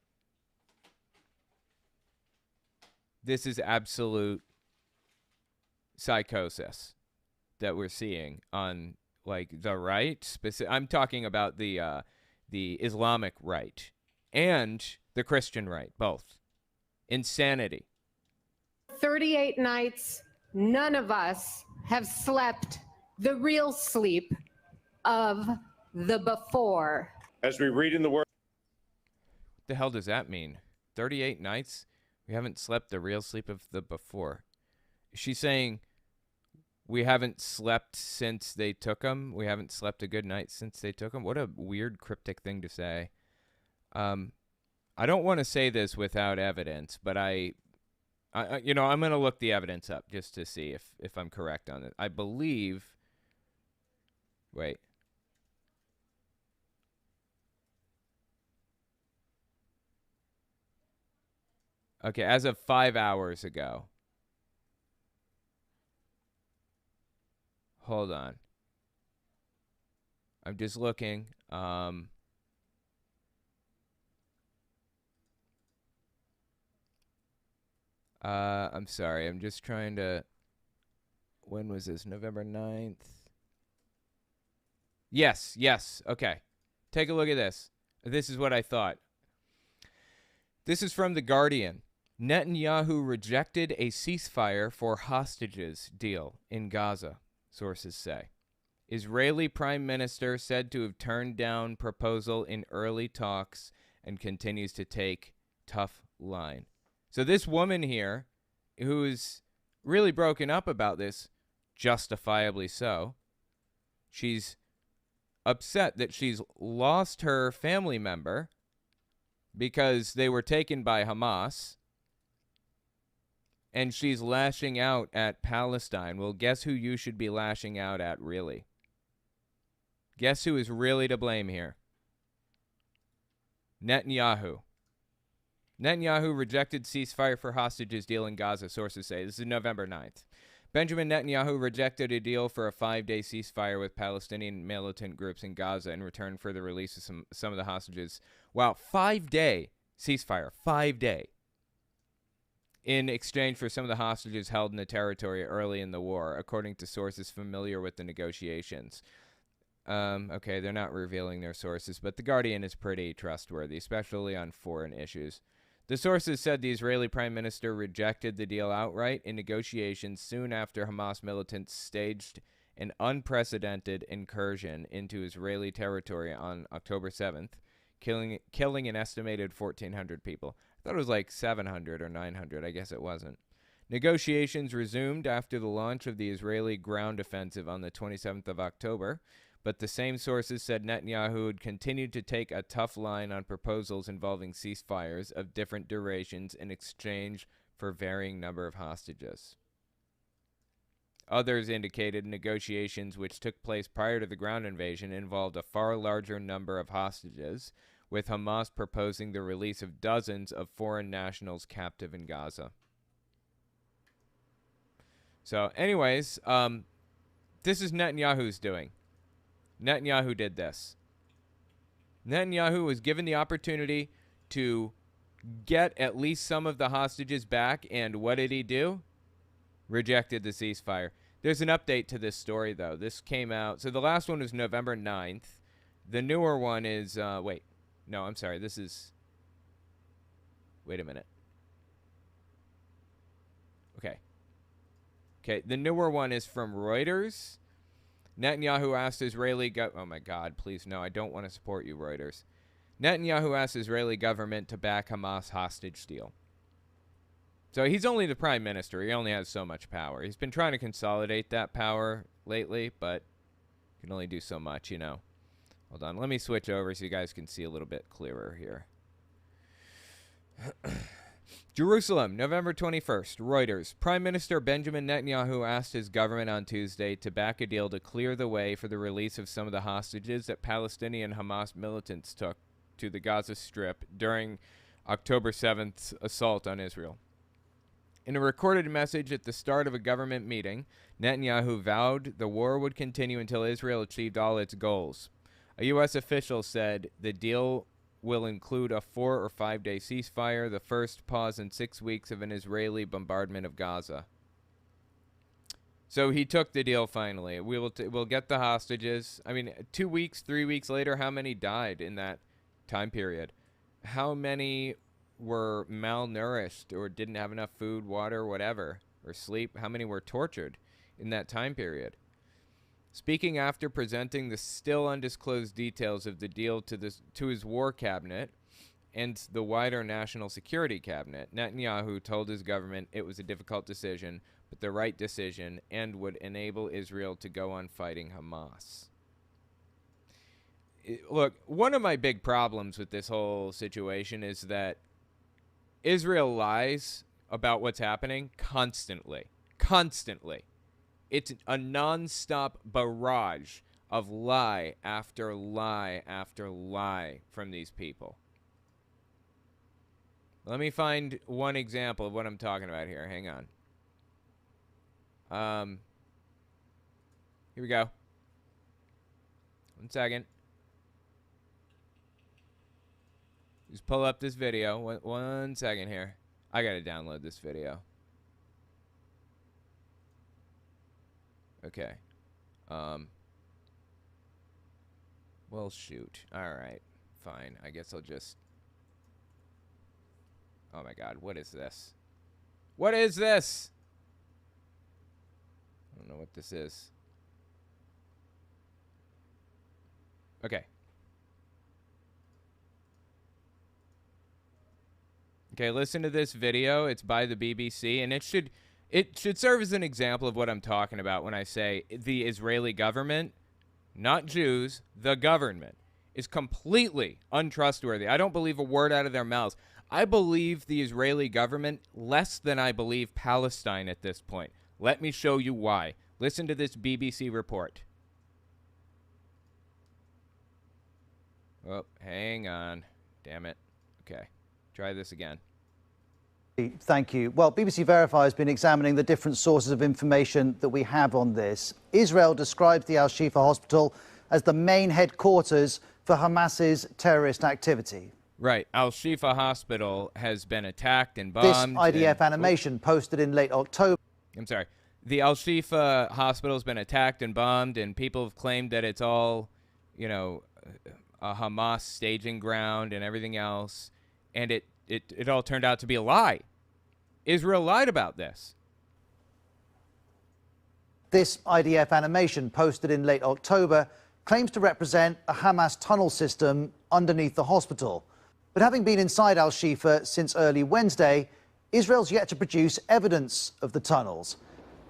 This is absolute psychosis that we're seeing on the right. I'm talking about the Islamic right and the Christian right, both. Insanity. 38 nights, none of us have slept the real sleep of the before. As we read in the Word. What the hell does that mean? 38 nights? We haven't slept the real sleep of the before. Is she saying we haven't slept since they took him? We haven't slept a good night since they took him? What a weird cryptic thing to say. I don't want to say this without evidence, but I'm going to look the evidence up just to see if I'm correct on it. I believe. Wait. Okay, as of 5 hours ago. Hold on. I'm just looking. I'm sorry. I'm just trying to. When was this? November 9th? Yes. Okay. Take a look at this. This is what I thought. This is from The Guardian. Netanyahu rejected a ceasefire for hostages deal in Gaza, sources say. Israeli Prime Minister said to have turned down proposal in early talks and continues to take tough line. So this woman here, who's really broken up about this, justifiably so, she's upset that she's lost her family member because they were taken by Hamas, and she's lashing out at Palestine. Well, guess who you should be lashing out at, really? Guess who is really to blame here? Netanyahu. Netanyahu rejected ceasefire for hostages deal in Gaza, sources say. This is November 9th. Benjamin Netanyahu rejected a deal for a 5-day ceasefire with Palestinian militant groups in Gaza in return for the release of some of the hostages. Wow, 5-day ceasefire, 5-day. In exchange for some of the hostages held in the territory early in the war, according to sources familiar with the negotiations. Okay, they're not revealing their sources, but The Guardian is pretty trustworthy, especially on foreign issues. The sources said the Israeli Prime Minister rejected the deal outright in negotiations soon after Hamas militants staged an unprecedented incursion into Israeli territory on October 7th, killing an estimated 1,400 people. I thought it was like 700 or 900. I guess it wasn't. Negotiations resumed after the launch of the Israeli ground offensive on the 27th of October, but the same sources said Netanyahu had continued to take a tough line on proposals involving ceasefires of different durations in exchange for varying number of hostages. Others indicated negotiations which took place prior to the ground invasion involved a far larger number of hostages, with Hamas proposing the release of dozens of foreign nationals captive in Gaza. So, anyways, this is Netanyahu's doing. Netanyahu did this. Netanyahu was given the opportunity to get at least some of the hostages back, and what did he do? Rejected the ceasefire. There's an update to this story, though. This came out. So the last one was November 9th. The newer one is, wait. No, I'm sorry. This is, wait a minute. Okay, the newer one is from Reuters. Netanyahu asked Israeli oh my God, please no, I don't want to support you, Reuters. Netanyahu asked Israeli government to back Hamas hostage deal. So he's only the prime minister. He only has so much power. He's been trying to consolidate that power lately, but can only do so much, you know. Hold on, let me switch over so you guys can see a little bit clearer here. Jerusalem, November 21st, Reuters. Prime Minister Benjamin Netanyahu asked his government on Tuesday to back a deal to clear the way for the release of some of the hostages that Palestinian Hamas militants took to the Gaza Strip during October 7th's assault on Israel. In a recorded message at the start of a government meeting, Netanyahu vowed the war would continue until Israel achieved all its goals. A U.S. official said the deal will include a 4 or 5 day ceasefire, the first pause in 6 weeks of an Israeli bombardment of Gaza. So he took the deal finally. We'll get the hostages. I mean, 2 weeks, 3 weeks later, how many died in that time period? How many were malnourished or didn't have enough food, water, whatever, or sleep? How many were tortured in that time period? Speaking after presenting the still undisclosed details of the deal to his war cabinet and the wider national security cabinet, Netanyahu told his government it was a difficult decision, but the right decision, and would enable Israel to go on fighting Hamas. Look, one of my big problems with this whole situation is that Israel lies about what's happening constantly. Constantly. It's a nonstop barrage of lie after lie after lie from these people. Let me find one example of what I'm talking about here. Hang on. Here we go. 1 second. Just pull up this video. One second here. I gotta download this video. Okay. Well, shoot. Alright. Fine. I guess I'll just... Oh my god. What is this? What is this? I don't know what this is. Okay. Okay, listen to this video. It's by the BBC, and it should serve as an example of what I'm talking about when I say the Israeli government, not Jews, the government, is completely untrustworthy. I don't believe a word out of their mouths. I believe the Israeli government less than I believe Palestine at this point. Let me show you why. Listen to this BBC report. Oh, hang on. Damn it. Okay. Try this again. Thank you. Well, BBC Verify has been examining the different sources of information that we have on this. Israel describes the Al-Shifa hospital as the main headquarters for Hamas's terrorist activity. Right. Al-Shifa hospital has been attacked and bombed. This IDF animation posted in late October. I'm sorry. The Al-Shifa hospital has been attacked and bombed, and people have claimed that it's all, you know, a Hamas staging ground and everything else. And it all turned out to be a lie. Israel lied about this. This IDF animation posted in late October claims to represent a Hamas tunnel system underneath the hospital. But having been inside Al-Shifa since early Wednesday, Israel's yet to produce evidence of the tunnels.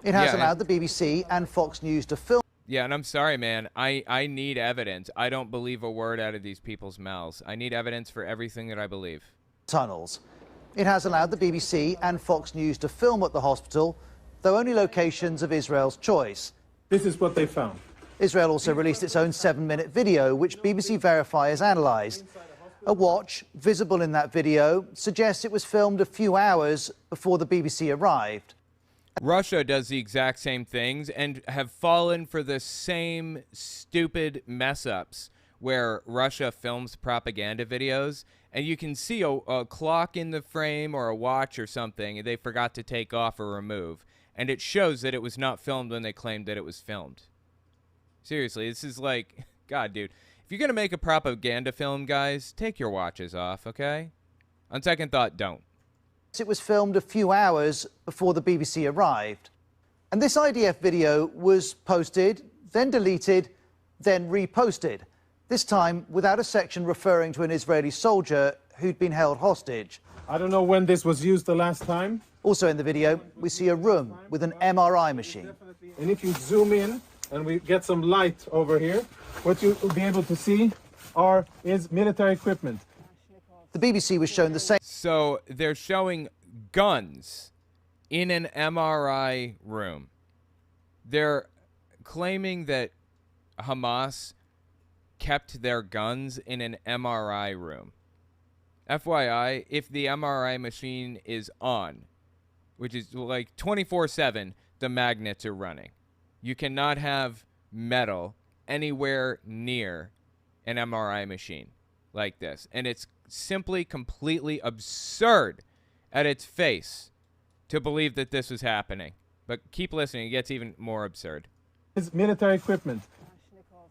It has allowed the BBC and Fox News to film. Yeah, and I'm sorry, man. I need evidence. I don't believe a word out of these people's mouths. I need evidence for everything that I believe. Tunnels. It has allowed the BBC and Fox News to film at the hospital, though only locations of Israel's choice. This is what they found. Israel also released its own 7-minute video, which BBC Verify has analysed. A watch, visible in that video, suggests it was filmed a few hours before the BBC arrived. Russia does the exact same things and have fallen for the same stupid mess-ups where Russia films propaganda videos, and you can see a clock in the frame or a watch or something, and they forgot to take off or remove. And it shows that it was not filmed when they claimed that it was filmed. Seriously, this is like, God, dude. If you're going to make a propaganda film, guys, take your watches off, okay? On second thought, don't. It was filmed a few hours before the BBC arrived. And this IDF video was posted, then deleted, then reposted. This time without a section referring to an Israeli soldier who'd been held hostage. I don't know when this was used the last time. Also in the video, we see a room with an MRI machine. And if you zoom in and we get some light over here, what you'll be able to see is military equipment. The BBC was shown the same. So they're showing guns in an MRI room. They're claiming that Hamas kept their guns in an MRI room. FYI, if the MRI machine is on, which is like 24/7, the magnets are running. You cannot have metal anywhere near an MRI machine like this. And it's simply completely absurd at its face to believe that this was happening. But keep listening, it gets even more absurd. It's military equipment.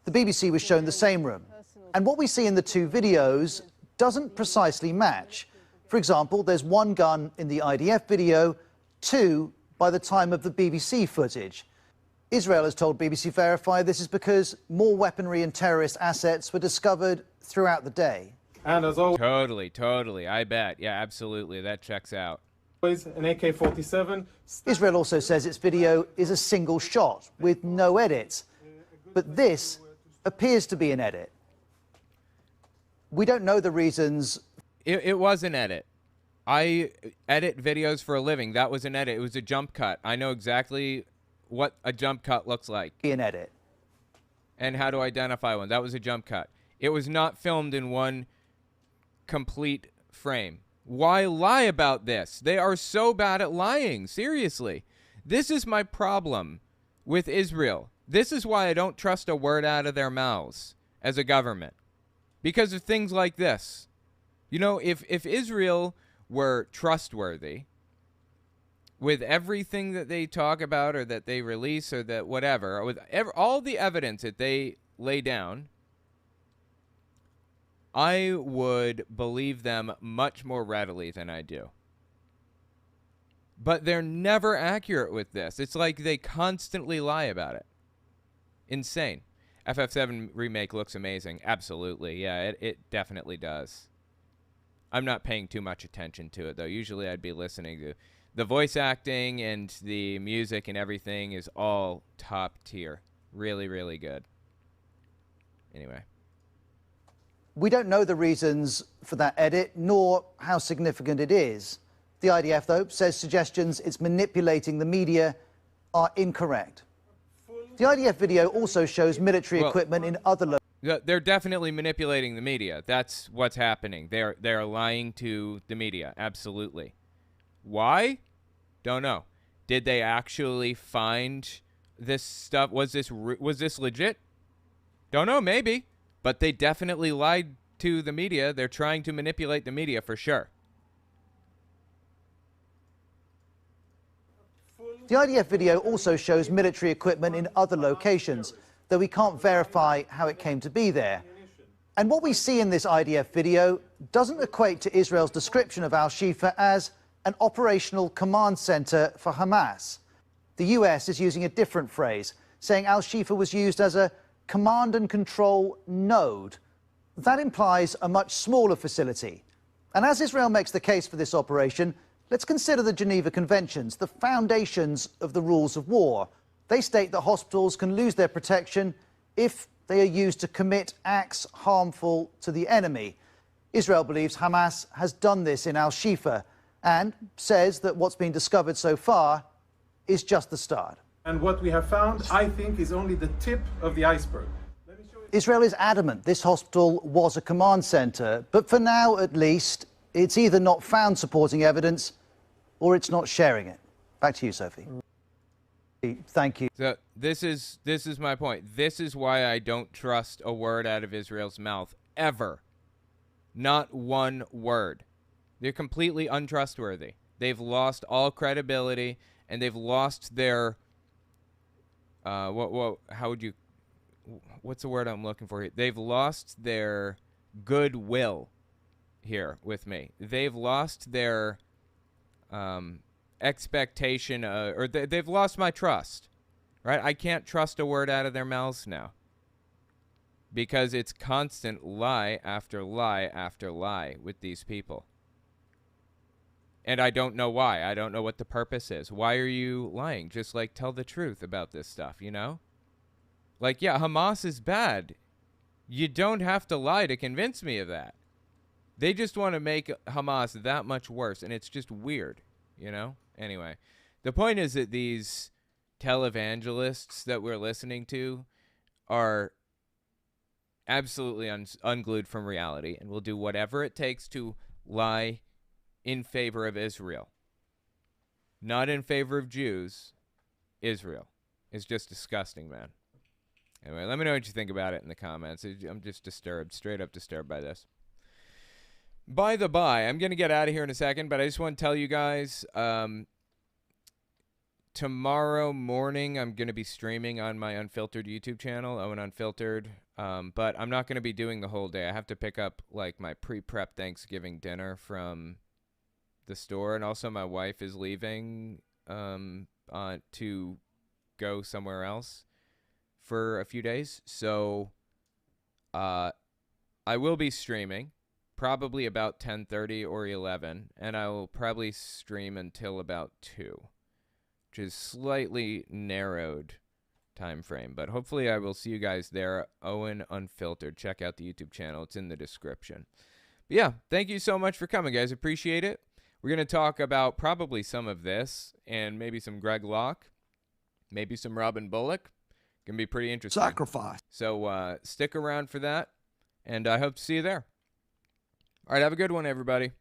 The BBC was shown the same room. And what we see in the two videos doesn't precisely match. For example, there's one gun in the IDF video, two by the time of the BBC footage. Israel has told BBC Verify this is because more weaponry and terrorist assets were discovered throughout the day. And as always, Totally. I bet. Yeah, absolutely. That checks out. an AK-47. Israel also says its video is a single shot with no edits. But this appears to be an edit. We don't know the reasons. It was an edit. I edit videos for a living. That was an edit. It was a jump cut. I know exactly what a jump cut looks like. An edit. And how to identify one. That was a jump cut. It was not filmed in one complete frame. Why lie about this? They are so bad at lying. Seriously. This is my problem with Israel. This is why I don't trust a word out of their mouths as a government. Because of things like this. You know, if Israel were trustworthy with everything that they talk about or that they release or that whatever, or with all the evidence that they lay down, I would believe them much more readily than I do. But they're never accurate with this. It's like they constantly lie about it. Insane. FF7 remake looks amazing. Absolutely. Yeah, it definitely does. I'm not paying too much attention to it, though. Usually I'd be listening to the voice acting and the music and everything is all top tier. Really, really good. Anyway. We don't know the reasons for that edit, nor how significant it is. The IDF, though, says suggestions it's manipulating the media are incorrect. The IDF video also shows military equipment in other locations. They're definitely manipulating the media. That's what's happening. They're lying to the media. Absolutely. Why? Don't know. Did they actually find this stuff? Was this legit? Don't know. Maybe. But they definitely lied to the media. They're trying to manipulate the media for sure. The IDF video also shows military equipment in other locations, though we can't verify how it came to be there. And what we see in this IDF video doesn't equate to Israel's description of Al-Shifa as an operational command center for Hamas. The US is using a different phrase, saying Al-Shifa was used as a command and control node. That implies a much smaller facility. And as Israel makes the case for this operation, let's consider the Geneva Conventions, the foundations of the rules of war. They state that hospitals can lose their protection if they are used to commit acts harmful to the enemy. Israel believes Hamas has done this in Al-Shifa and says that what's been discovered so far is just the start. And what we have found, I think, is only the tip of the iceberg. Israel is adamant this hospital was a command center, but for now, at least, it's either not found supporting evidence or it's not sharing it. Back to you, Sophie. Thank you. So this is my point. This is why I don't trust a word out of Israel's mouth ever. Not one word. They're completely untrustworthy. They've lost all credibility and they've lost their what's the word I'm looking for here? They've lost their goodwill here with me. They've lost their expectation, or they've lost my trust, right? I can't trust a word out of their mouths now because it's constant lie after lie after lie with these people. And I don't know why. I don't know what the purpose is. Why are you lying? Just like tell the truth about this stuff, you know? Like, yeah, Hamas is bad. You don't have to lie to convince me of that. They just want to make Hamas that much worse, and it's just weird, you know? Anyway, the point is that these televangelists that we're listening to are absolutely unglued from reality and will do whatever it takes to lie in favor of Israel. Not in favor of Jews. Israel. It's just disgusting, man. Anyway, let me know what you think about it in the comments. I'm just disturbed, straight up disturbed by this. By the by, I'm going to get out of here in a second, but I just want to tell you guys, tomorrow morning I'm going to be streaming on my Unfiltered YouTube channel, Owen Unfiltered, but I'm not going to be doing the whole day. I have to pick up like my pre-prep Thanksgiving dinner from the store, and also my wife is leaving to go somewhere else for a few days. So I will be streaming probably about 10:30 or 11, and I will probably stream until about 2, which is slightly narrowed time frame, but hopefully I will see you guys there. Owen Unfiltered. Check out the YouTube channel. It's in the description. But yeah, thank you so much for coming, guys. Appreciate it. We're going to talk about probably some of this and maybe some Greg Locke, maybe some Robin Bullock. Going to be pretty interesting. Sacrifice. So stick around for that, and I hope to see you there. All right, have a good one, everybody.